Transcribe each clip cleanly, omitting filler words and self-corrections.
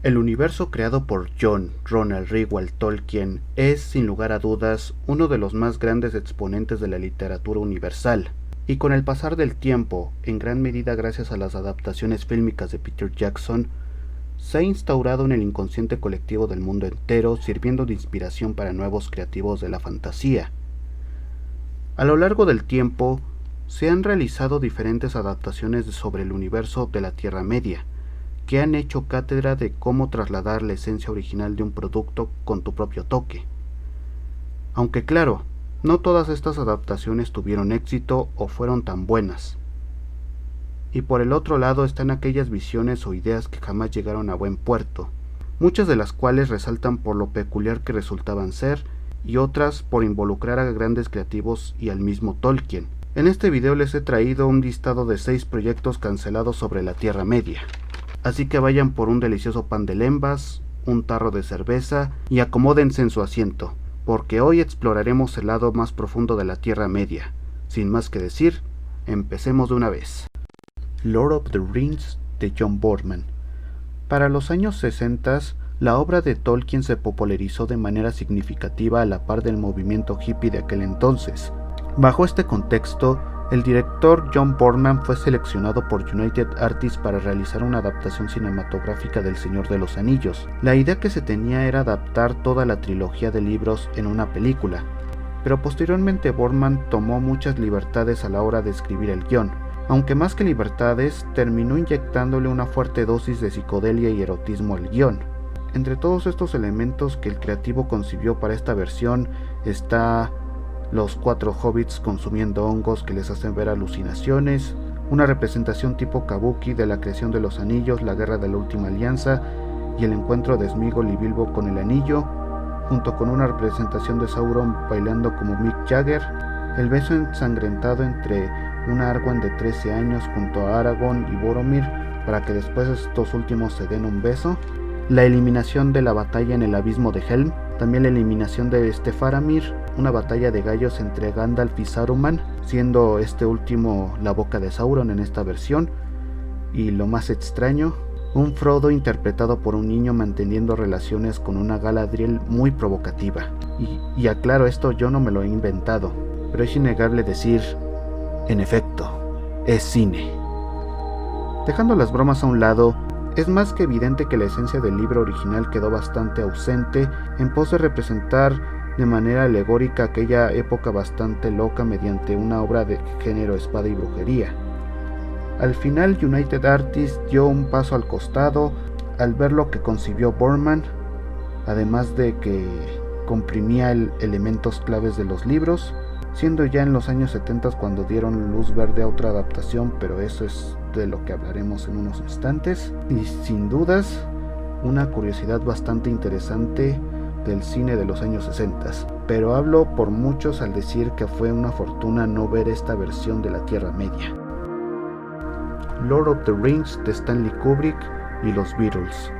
El universo creado por John Ronald Reuel Tolkien es, sin lugar a dudas, uno de los más grandes exponentes de la literatura universal, y con el pasar del tiempo, en gran medida gracias a las adaptaciones fílmicas de Peter Jackson, se ha instaurado en el inconsciente colectivo del mundo entero, sirviendo de inspiración para nuevos creativos de la fantasía. A lo largo del tiempo, se han realizado diferentes adaptaciones sobre el universo de la Tierra Media, que han hecho cátedra de cómo trasladar la esencia original de un producto con tu propio toque. Aunque claro, no todas estas adaptaciones tuvieron éxito o fueron tan buenas. Y por el otro lado están aquellas visiones o ideas que jamás llegaron a buen puerto, muchas de las cuales resaltan por lo peculiar que resultaban ser, y otras por involucrar a grandes creativos y al mismo Tolkien. En este video les he traído un listado de 6 proyectos cancelados sobre la Tierra Media. Así que vayan por un delicioso pan de lembas, un tarro de cerveza y acomódense en su asiento, porque hoy exploraremos el lado más profundo de la Tierra Media. Sin más que decir, empecemos de una vez. Lord of the Rings de John Boorman. Para los años 60, la obra de Tolkien se popularizó de manera significativa a la par del movimiento hippie de aquel entonces. Bajo este contexto, el director John Boorman fue seleccionado por United Artists para realizar una adaptación cinematográfica del Señor de los Anillos. La idea que se tenía era adaptar toda la trilogía de libros en una película, pero posteriormente Boorman tomó muchas libertades a la hora de escribir el guión, aunque más que libertades, terminó inyectándole una fuerte dosis de psicodelia y erotismo al guión. Entre todos estos elementos que el creativo concibió para esta versión está los 4 hobbits consumiendo hongos que les hacen ver alucinaciones, una representación tipo kabuki de la creación de los anillos, la guerra de la última alianza y el encuentro de Sméagol y Bilbo con el anillo, junto con una representación de Sauron bailando como Mick Jagger, el beso ensangrentado entre un Arwen de 13 años junto a Aragorn y Boromir para que después estos últimos se den un beso, la eliminación de la batalla en el abismo de Helm, también la eliminación de Faramir, una batalla de gallos entre Gandalf y Saruman, siendo este último la boca de Sauron en esta versión, y lo más extraño, un Frodo interpretado por un niño manteniendo relaciones con una Galadriel muy provocativa. Y aclaro, esto yo no me lo he inventado, pero es innegable decir, en efecto, es cine. Dejando las bromas a un lado, es más que evidente que la esencia del libro original quedó bastante ausente en pos de representar de manera alegórica aquella época bastante loca mediante una obra de género espada y brujería. Al final United Artists dio un paso al costado al ver lo que concibió Boorman, además de que comprimía elementos claves de los libros, siendo ya en los años 70 cuando dieron luz verde a otra adaptación, pero eso es de lo que hablaremos en unos instantes. Y sin dudas, una curiosidad bastante interesante del cine de los años 60, pero hablo por muchos al decir que fue una fortuna no ver esta versión de la Tierra Media. Lord of the Rings de Stanley Kubrick y los Beatles.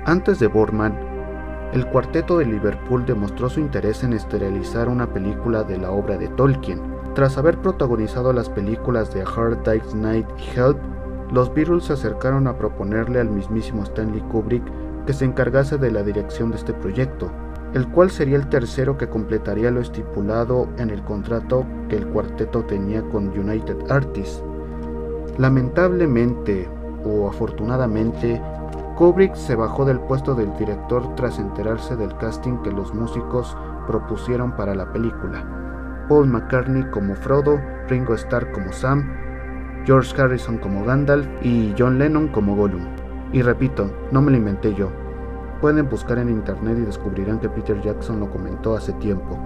Antes de Boorman, el cuarteto de Liverpool demostró su interés en realizar una película de la obra de Tolkien. Tras haber protagonizado las películas de A Hard Day's Night y Help, los Beatles se acercaron a proponerle al mismísimo Stanley Kubrick que se encargase de la dirección de este proyecto, el cual sería el tercero que completaría lo estipulado en el contrato que el cuarteto tenía con United Artists. Lamentablemente, o afortunadamente, Kubrick se bajó del puesto del director tras enterarse del casting que los músicos propusieron para la película. Paul McCartney como Frodo, Ringo Starr como Sam, George Harrison como Gandalf y John Lennon como Gollum. Y repito, no me lo inventé yo. Pueden buscar en internet y descubrirán que Peter Jackson lo comentó hace tiempo.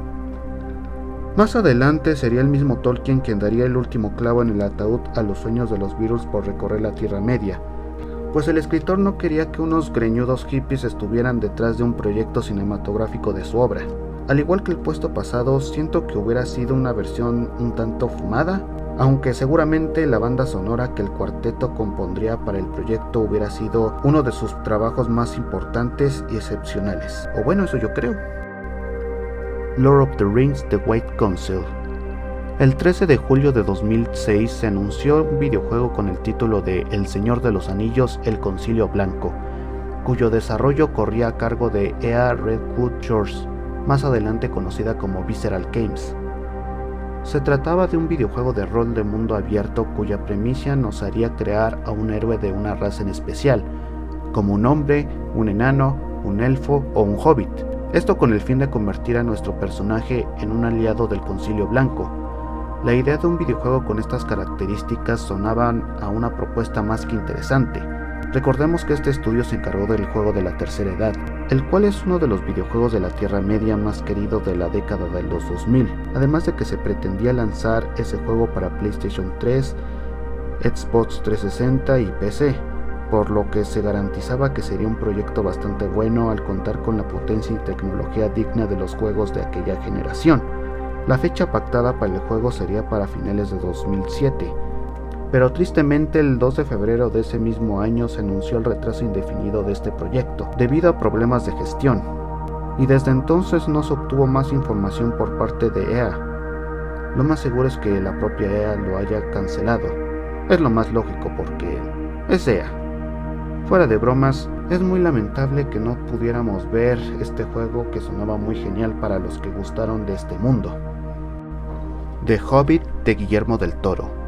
Más adelante sería el mismo Tolkien quien daría el último clavo en el ataúd a los sueños de los Beatles por recorrer la Tierra Media, pues el escritor no quería que unos greñudos hippies estuvieran detrás de un proyecto cinematográfico de su obra. Al igual que el puesto pasado, siento que hubiera sido una versión un tanto fumada, aunque seguramente la banda sonora que el cuarteto compondría para el proyecto hubiera sido uno de sus trabajos más importantes y excepcionales. O bueno, eso yo creo. Lord of the Rings The White Council. El 13 de julio de 2006 se anunció un videojuego con el título de El Señor de los Anillos, El Concilio Blanco, cuyo desarrollo corría a cargo de EA Redwood Shores, más adelante conocida como Visceral Games. Se trataba de un videojuego de rol de mundo abierto cuya premisa nos haría crear a un héroe de una raza en especial, como un hombre, un enano, un elfo o un hobbit. Esto con el fin de convertir a nuestro personaje en un aliado del Concilio Blanco. La idea de un videojuego con estas características sonaban a una propuesta más que interesante. Recordemos que este estudio se encargó del juego de la Tercera Edad, el cual es uno de los videojuegos de la Tierra Media más querido de la década de los 2000, además de que se pretendía lanzar ese juego para PlayStation 3, Xbox 360 y PC, por lo que se garantizaba que sería un proyecto bastante bueno al contar con la potencia y tecnología digna de los juegos de aquella generación. La fecha pactada para el juego sería para finales de 2007, pero tristemente el 2 de febrero de ese mismo año se anunció el retraso indefinido de este proyecto, debido a problemas de gestión, y desde entonces no se obtuvo más información por parte de EA. Lo más seguro es que la propia EA lo haya cancelado. Es lo más lógico porque es EA. Fuera de bromas, es muy lamentable que no pudiéramos ver este juego que sonaba muy genial para los que gustaron de este mundo. The Hobbit de Guillermo del Toro.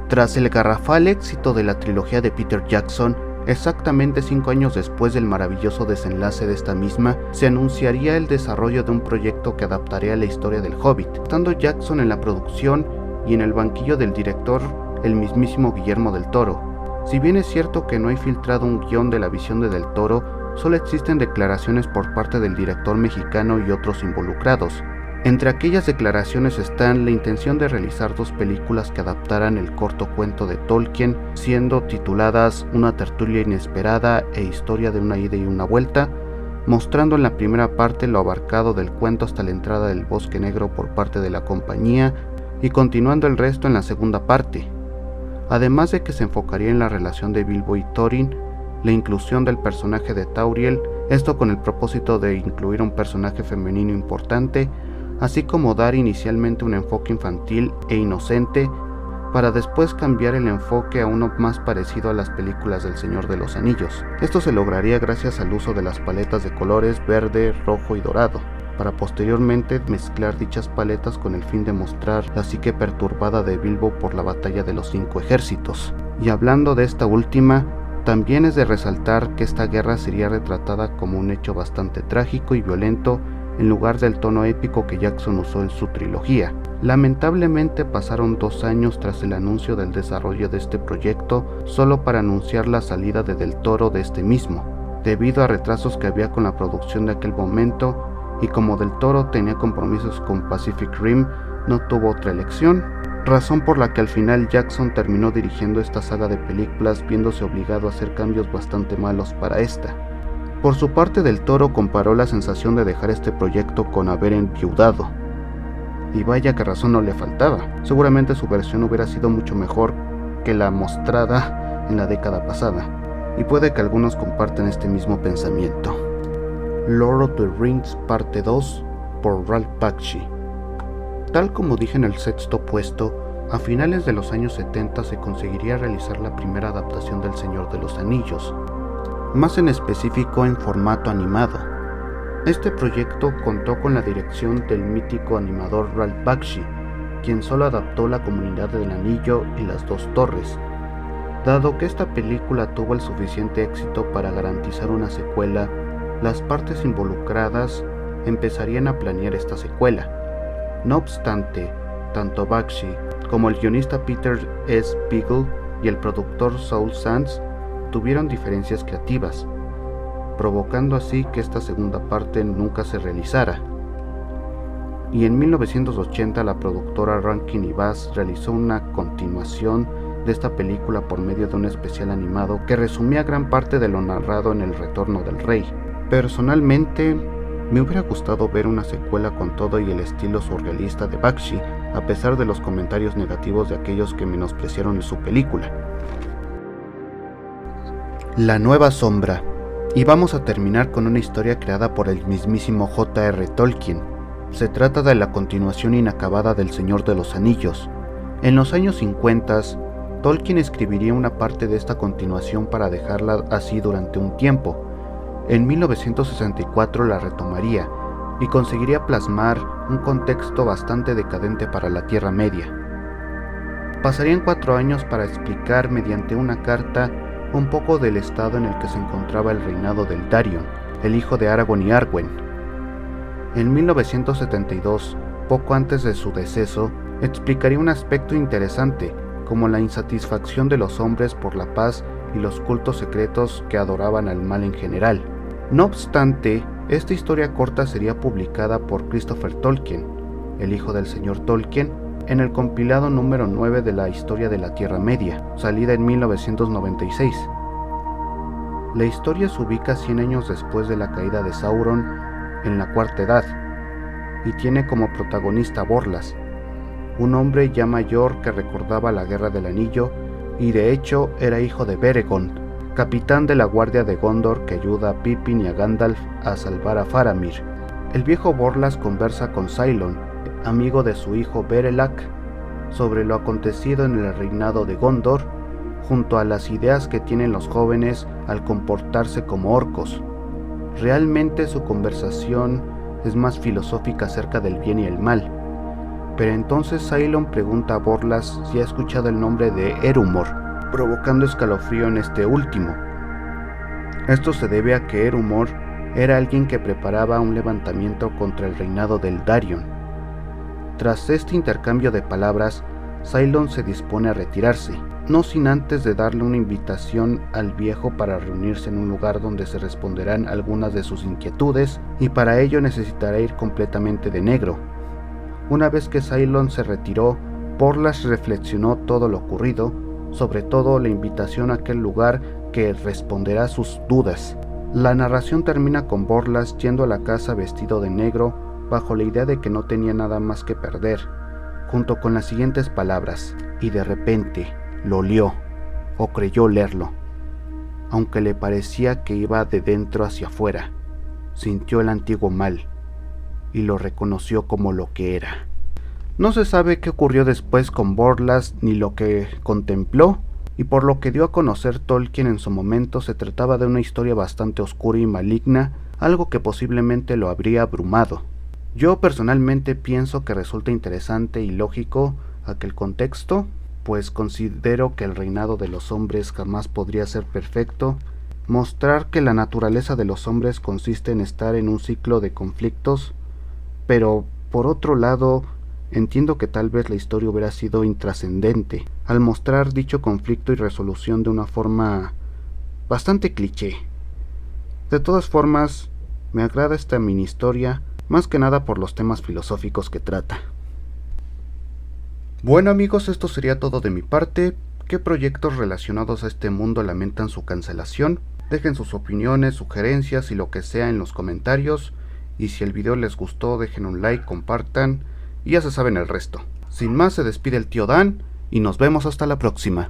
Tras el garrafal éxito de la trilogía de Peter Jackson, exactamente 5 años después del maravilloso desenlace de esta misma, se anunciaría el desarrollo de un proyecto que adaptaría la historia del Hobbit, estando Jackson en la producción y en el banquillo del director el mismísimo Guillermo del Toro. Si bien es cierto que no hay filtrado un guión de la visión de Del Toro, solo existen declaraciones por parte del director mexicano y otros involucrados. Entre aquellas declaraciones están la intención de realizar 2 películas que adaptaran el corto cuento de Tolkien, siendo tituladas Una tertulia inesperada e Historia de una ida y una vuelta, mostrando en la primera parte lo abarcado del cuento hasta la entrada del Bosque Negro por parte de la compañía y continuando el resto en la segunda parte. Además de que se enfocaría en la relación de Bilbo y Thorin, la inclusión del personaje de Tauriel, esto con el propósito de incluir un personaje femenino importante, así como dar inicialmente un enfoque infantil e inocente, para después cambiar el enfoque a uno más parecido a las películas del Señor de los Anillos. Esto se lograría gracias al uso de las paletas de colores verde, rojo y dorado, para posteriormente mezclar dichas paletas con el fin de mostrar la psique perturbada de Bilbo por la batalla de los 5 ejércitos. Y hablando de esta última, también es de resaltar que esta guerra sería retratada como un hecho bastante trágico y violento en lugar del tono épico que Jackson usó en su trilogía. Lamentablemente pasaron 2 años tras el anuncio del desarrollo de este proyecto solo para anunciar la salida de Del Toro de este mismo, debido a retrasos que había con la producción de aquel momento, y como Del Toro tenía compromisos con Pacific Rim, no tuvo otra elección, razón por la que al final Jackson terminó dirigiendo esta saga de películas viéndose obligado a hacer cambios bastante malos para esta. Por su parte, Del Toro comparó la sensación de dejar este proyecto con haber enviudado. Y vaya que razón no le faltaba. Seguramente su versión hubiera sido mucho mejor que la mostrada en la década pasada. Y puede que algunos compartan este mismo pensamiento. Lord of the Rings Parte 2 por Ralph Bakshi. Tal como dije en el sexto puesto, a finales de los años 70 se conseguiría realizar la primera adaptación del Señor de los Anillos, más en específico en formato animado. Este proyecto contó con la dirección del mítico animador Ralph Bakshi, quien solo adaptó La Comunidad del Anillo y Las Dos Torres. Dado que esta película tuvo el suficiente éxito para garantizar una secuela, las partes involucradas empezarían a planear esta secuela. No obstante, tanto Bakshi como el guionista Peter S. Beagle y el productor Saul Sands tuvieron diferencias creativas, provocando así que esta segunda parte nunca se realizara. Y en 1980 la productora Rankin y Bass realizó una continuación de esta película por medio de un especial animado que resumía gran parte de lo narrado en El Retorno del Rey. Personalmente, me hubiera gustado ver una secuela con todo y el estilo surrealista de Bakshi, a pesar de los comentarios negativos de aquellos que menospreciaron su película. La Nueva Sombra. Y vamos a terminar con una historia creada por el mismísimo J.R. Tolkien. Se trata de la continuación inacabada del Señor de los Anillos. En los años 50, Tolkien escribiría una parte de esta continuación para dejarla así durante un tiempo, En 1964 la retomaría y conseguiría plasmar un contexto bastante decadente para la Tierra Media. Pasarían 4 años para explicar mediante una carta un poco del estado en el que se encontraba el reinado del Darion, el hijo de Aragorn y Arwen. En 1972, poco antes de su deceso, explicaría un aspecto interesante, como la insatisfacción de los hombres por la paz y los cultos secretos que adoraban al mal en general. No obstante, esta historia corta sería publicada por Christopher Tolkien, el hijo del señor Tolkien, en el compilado número 9 de la Historia de la Tierra Media, salida en 1996. La historia se ubica 100 años después de la caída de Sauron en la Cuarta Edad, y tiene como protagonista a Borlas, un hombre ya mayor que recordaba la Guerra del Anillo y de hecho era hijo de Beregond, capitán de la Guardia de Gondor que ayuda a Pippin y a Gandalf a salvar a Faramir. El viejo Borlas conversa con Sailon, amigo de su hijo Berelac, sobre lo acontecido en el reinado de Gondor, junto a las ideas que tienen los jóvenes al comportarse como orcos. Realmente su conversación es más filosófica acerca del bien y el mal. Pero entonces Sailon pregunta a Borlas si ha escuchado el nombre de Erumor, provocando escalofrío en este último. Esto se debe a que Erumor era alguien que preparaba un levantamiento contra el reinado del Darion. Tras este intercambio de palabras, Sailon se dispone a retirarse, no sin antes de darle una invitación al viejo para reunirse en un lugar donde se responderán algunas de sus inquietudes, y para ello necesitará ir completamente de negro. Una vez que Sailon se retiró, Borlas reflexionó todo lo ocurrido, sobre todo la invitación a aquel lugar que responderá sus dudas. La narración termina con Borlas yendo a la casa vestido de negro, bajo la idea de que no tenía nada más que perder, junto con las siguientes palabras: y de repente lo olió, o creyó leerlo. Aunque le parecía que iba de dentro hacia afuera, sintió el antiguo mal, y lo reconoció como lo que era. No se sabe qué ocurrió después con Borlas ni lo que contempló, y por lo que dio a conocer Tolkien en su momento se trataba de una historia bastante oscura y maligna, algo que posiblemente lo habría abrumado. Yo personalmente pienso que resulta interesante y lógico aquel contexto, pues considero que el reinado de los hombres jamás podría ser perfecto, mostrar que la naturaleza de los hombres consiste en estar en un ciclo de conflictos, pero por otro lado entiendo que tal vez la historia hubiera sido intrascendente al mostrar dicho conflicto y resolución de una forma bastante cliché. De todas formas, me agrada esta mini historia, más que nada por los temas filosóficos que trata. Bueno amigos, esto sería todo de mi parte. ¿Qué proyectos relacionados a este mundo lamentan su cancelación? Dejen sus opiniones, sugerencias y lo que sea en los comentarios. Y si el video les gustó, dejen un like, compartan y ya se saben el resto. Sin más, se despide el tío Dan y nos vemos hasta la próxima.